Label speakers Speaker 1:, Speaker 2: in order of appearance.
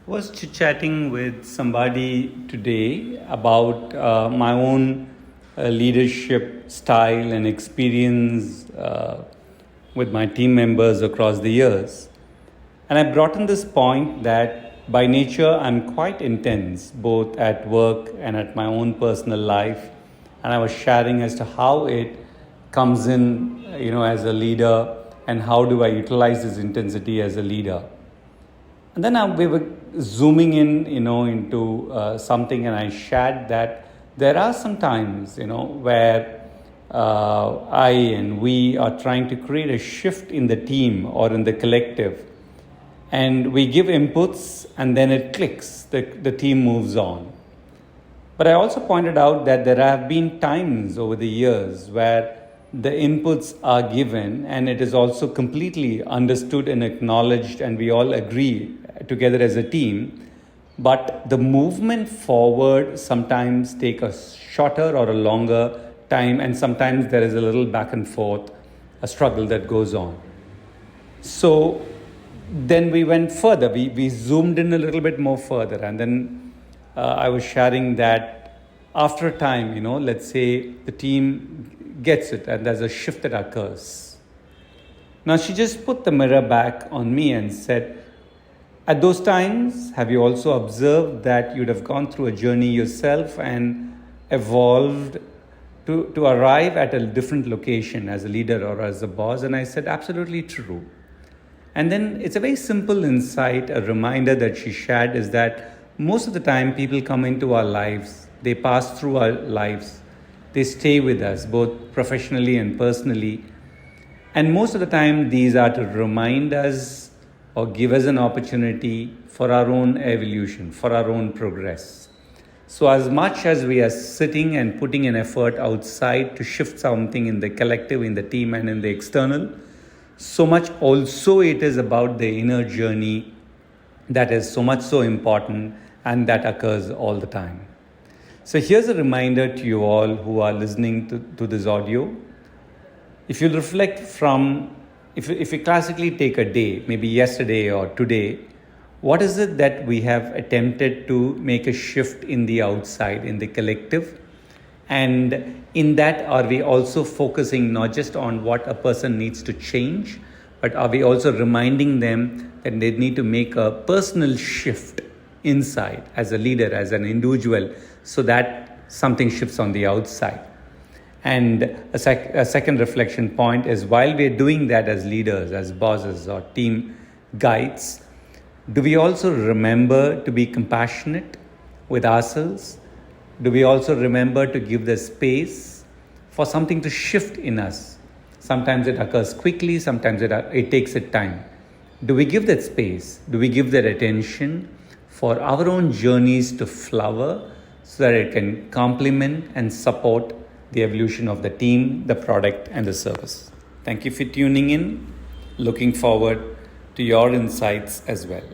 Speaker 1: Was chit-chatting with somebody today about my own leadership style and experience with my team members across the years. And I brought in this point that by nature I'm quite intense, both at work and at my own personal life. And I was sharing as to how it comes in, as a leader, and how do I utilize this intensity as a leader. And then we were zooming in, into something, and I shared that there are some times, where I and we are trying to create a shift in the team or in the collective, and we give inputs, and then it clicks. The team moves on. But I also pointed out that there have been times over the years where the inputs are given and it is also completely understood and acknowledged, and we all agree together as a team. But the movement forward sometimes take a shorter or a longer time, and sometimes there is a little back and forth, a struggle that goes on. So then we went further. We zoomed in a little bit more further, and then I was sharing that after a time, let's say the team gets it and there's a shift that occurs. Now she just put the mirror back on me and said, at those times, have you also observed that you'd have gone through a journey yourself and evolved to arrive at a different location as a leader or as a boss? And I said, absolutely true. And then it's a very simple insight, a reminder that she shared is that most of the time people come into our lives, they pass through our lives, they stay with us both professionally and personally. And most of the time these are to remind us or give us an opportunity for our own evolution, for our own progress. So as much as we are sitting and putting an effort outside to shift something in the collective, in the team and in the external, so much also it is about the inner journey that is so much so important and that occurs all the time. So here's a reminder to you all who are listening to this audio. If you reflect if you classically take a day, maybe yesterday or today, what is it that we have attempted to make a shift in the outside, in the collective? And in that, are we also focusing not just on what a person needs to change, but are we also reminding them that they need to make a personal shift inside as a leader, as an individual, so that something shifts on the outside? And a second reflection point is, while we're doing that as leaders, as bosses or team guides, do we also remember to be compassionate with ourselves? Do we also remember to give the space for something to shift in us? Sometimes it occurs quickly, sometimes it takes a time. Do we give that space? Do we give that attention for our own journeys to flower so that it can complement and support the evolution of the team, the product, and the service? Thank you for tuning in. Looking forward to your insights as well.